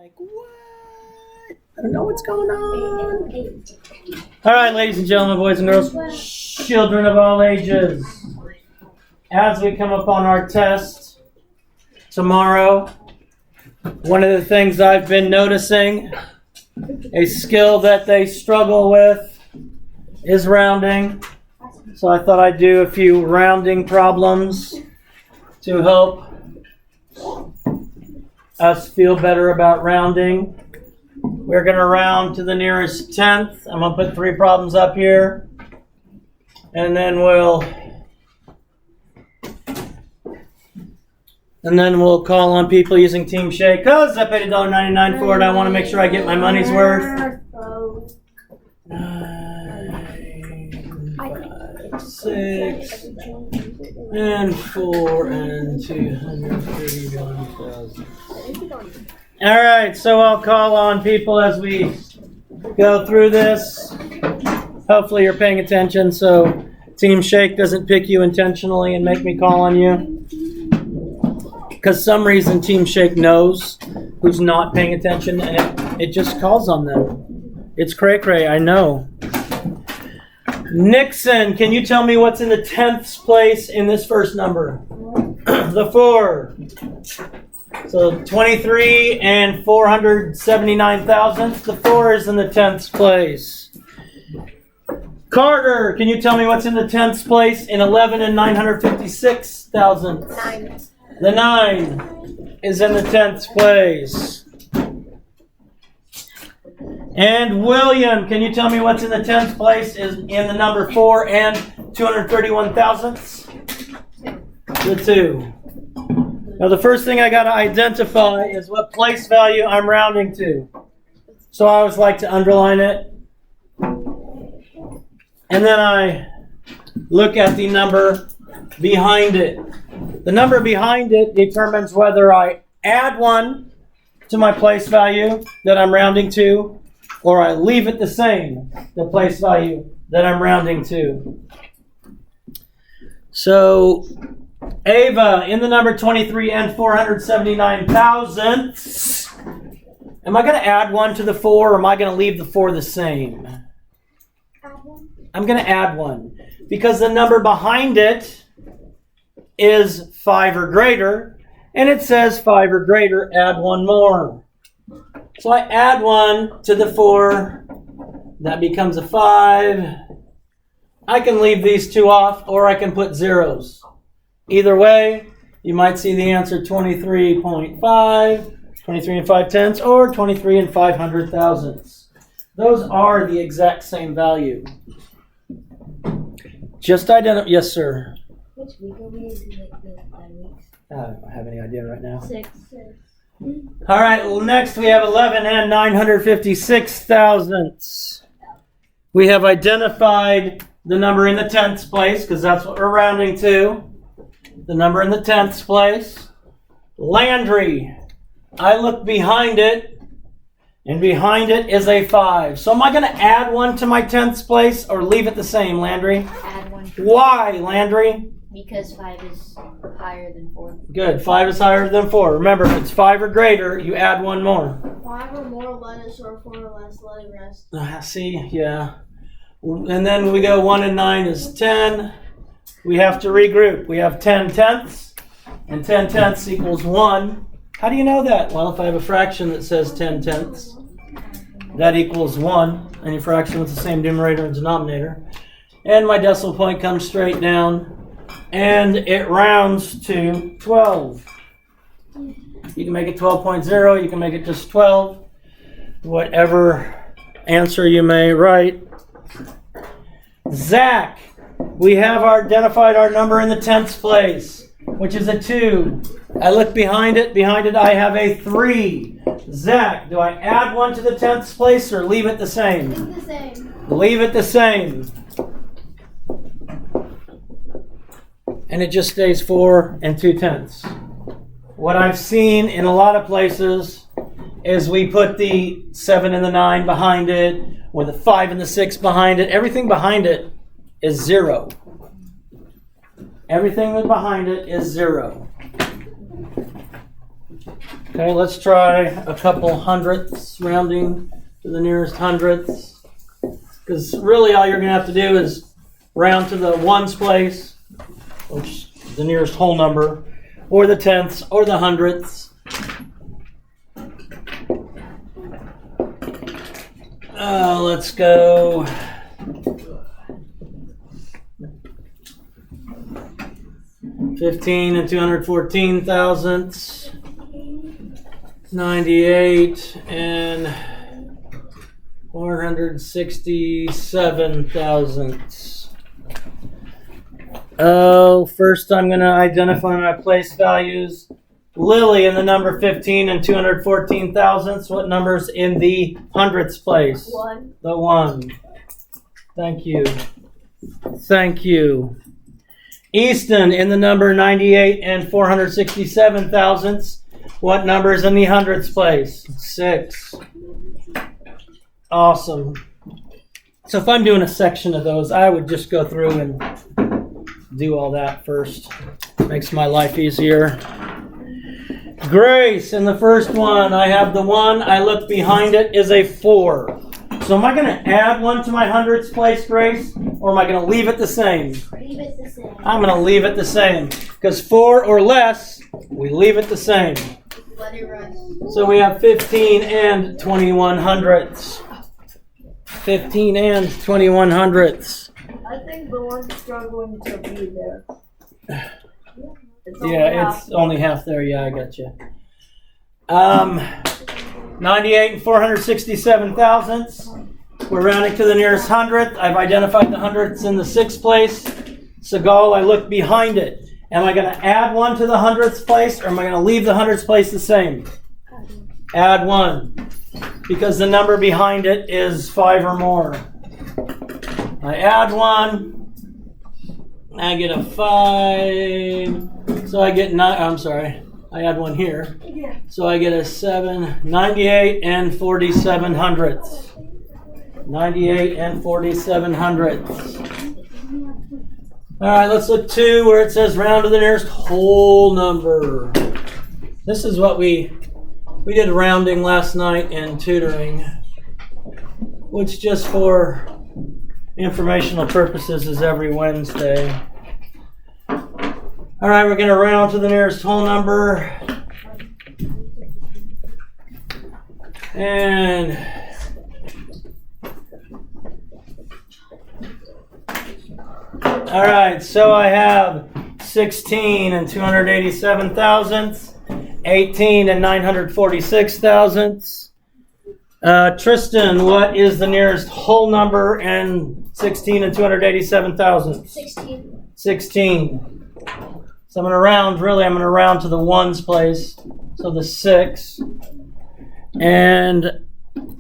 Like, what? I don't know what's going on. All right, ladies and gentlemen, boys and girls, children of all ages, as we come up on our test tomorrow, one of the things I've been noticing, a skill that they struggle with, is rounding. So I thought I'd do a few rounding problems to help us feel better about rounding. We're going to round to the nearest tenth. I'm going to put 3 problems up here. And then we'll call on people using Team Shake. Because I paid $1.99 for it. I want to make sure I get my money's worth. 9, 5, 6, and 4, and 231,000. All right, so I'll call on people as we go through this. Hopefully you're paying attention so Team Shake doesn't pick you intentionally and make me call on you. Because some reason Team Shake knows who's not paying attention and it just calls on them. It's cray-cray, I know. Nixon, can you tell me what's in the 10th place in this first number? The 4. So 23 and 479 thousandths. The 4 is in the 10th place. Carter, can you tell me what's in the 10th place in 11 and 956 thousandths? 9. The 9 is in the 10th place. And William, can you tell me what's in the 10th place is in the number 4 and 231 thousandths? The 2. Now the first thing I got to identify is what place value I'm rounding to. So I always like to underline it. And then I look at the number behind it. The number behind it determines whether I add 1 to my place value that I'm rounding to, or I leave it the same, the place value that I'm rounding to. So, Ava, in the number 23 and 479 thousandths, am I going to add 1 to the 4, or am I going to leave the 4 the same? I'm going to add 1, because the number behind it is 5 or greater, and it says 5 or greater, add 1 more. So I add 1 to the 4, that becomes a 5. I can leave these 2 off, or I can put zeros. Either way, you might see the answer 23.5, 23 and 5 tenths, or 23 and 500 thousandths. Those are the exact same value. Just identify. Yes, sir. Which week are we in? I don't have any idea right now. 6. All right, well, next we have 11 and 956 thousandths. We have identified the number in the 10th place, because that's what we're rounding to. The number in the 10th place. Landry, I look behind it, and behind it is a 5. So am I going to add 1 to my 10th place, or leave it the same, Landry? Add 1. Why, Landry? Because 5 is higher than 4. Good. 5 is higher than 4. Remember, if it's 5 or greater, you add 1 more. 5 or more, let us, or 4 or less, let it rest. See, yeah. And then we go 1 and 9 is 10. We have to regroup. We have 10 tenths, and 10 tenths equals 1. How do you know that? Well, if I have a fraction that says 10 tenths, that equals 1. Any fraction with the same numerator and denominator. And my decimal point comes straight down, and it rounds to 12. You can make it 12.0, you can make it just 12. Whatever answer you may write. Zach, we have identified our number in the 10th place, which is a 2. I look behind it. Behind it I have a 3. Zach, do I add 1 to the 10th place or leave it the same? Leave the same. Leave it the same. And it just stays 4 and 2 tenths. What I've seen in a lot of places is we put the 7 and the 9 behind it, or the 5 and the 6 behind it. Everything behind it is 0. Everything behind it is 0. Okay, let's try a couple hundredths, rounding to the nearest hundredths. Because really all you're going to have to do is round to the ones place, which is the nearest whole number, or the tenths, or the hundredths. Let's go. $15 and 214 thousandths. 98 and 467 thousandths. Oh, first I'm going to identify my place values. Lily in the number 15 and 214 thousandths. What number's in the hundredths place? 1. The 1. Thank you. Thank you. Easton in the number 98 and 467 thousandths. What number is in the hundredths place? 6. Awesome. So if I'm doing a section of those, I would just go through and do all that first. Makes my life easier. Grace in the first one, I have the 1. I look behind it is a 4. So am I going to add 1 to my hundredths place, Grace? Or am I going to leave it the same? Leave it the same. I'm going to leave it the same. Because 4 or less, we leave it the same. Let it rest. So we have 15 and 21 hundredths. 15 and 21 hundredths. I think the one's struggling to be there. It's only half there. Yeah, I got you. 98 and 467 thousandths. We're rounding to the nearest hundredth. I've identified the hundredths in the 6th place. Seagal, I look behind it. Am I going to add 1 to the hundredths place, or am I going to leave the hundredths place the same? Add 1. Because the number behind it is 5 or more. I add 1. I get a 5. So I get 9. I'm sorry. I add 1 here. So I get a 7. 98 and 47 hundredths. 98 and 47 hundredths. All right, let's look 2 where it says round to the nearest whole number. This is what we did rounding last night in tutoring, which just for informational purposes is every Wednesday. All right, we're going to round to the nearest whole number. And all right, so I have 16 and 287 thousandths, 18 and 946 thousandths. Tristan, what is the nearest whole number in 16 and 287 thousandths? 16. 16. So I'm going to round to the ones place, so the 6. And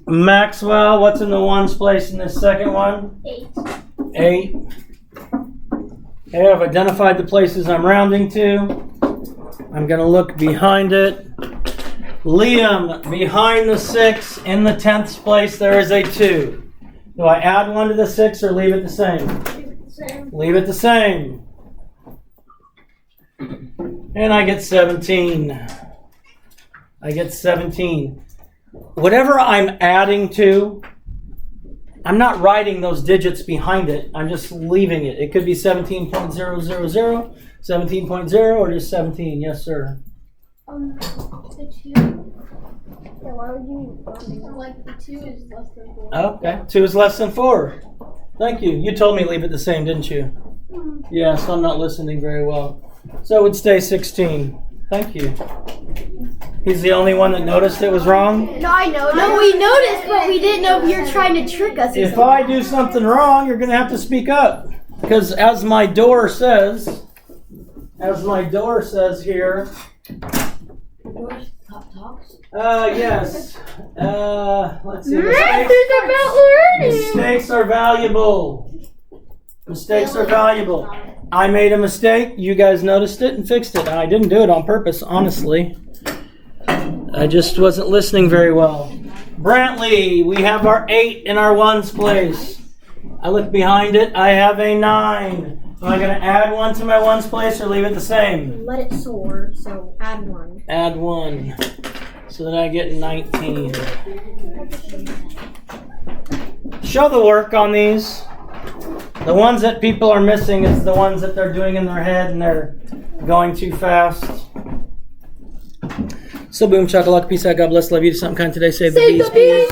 Maxwell, what's in the ones place in this second one? 8. 8. Okay, I've identified the places I'm rounding to. I'm going to look behind it. Liam, behind the 6 in the 10th place, there is a 2. Do I add 1 to the 6 or leave it the same? Leave it the same. Leave it the same. And I get 17. I get 17. Whatever I'm adding to, I'm not writing those digits behind it. I'm just leaving it. It could be 17.000, 17.0, or just 17. Yes, sir. The 2. Yeah, why would you like the 2 is less than 4? Okay. 2 is less than 4. Thank you. You told me leave it the same, didn't you? Yeah, so I'm not listening very well. So it would stay 16. Thank you. He's the only one that noticed it was wrong? No, I know. No, we noticed, but we didn't know if you were trying to trick us. If I do something wrong, you're going to have to speak up. Because as my door says here, yes. Let's see. Math is about learning. Mistakes are valuable. Mistakes are valuable. I made a mistake. You guys noticed it and fixed it. And I didn't do it on purpose, honestly. I just wasn't listening very well. Brantley, we have our 8 in our ones place. I look behind it. I have a 9. Am I going to add 1 to my ones place or leave it the same? Let it soar, so add 1. Add 1. So then I get 19. Show the work on these. The ones that people are missing is the ones that they're doing in their head and they're going too fast. So boom, shakalaka, peace out, God bless, love you. Do something kind today. Save the bees.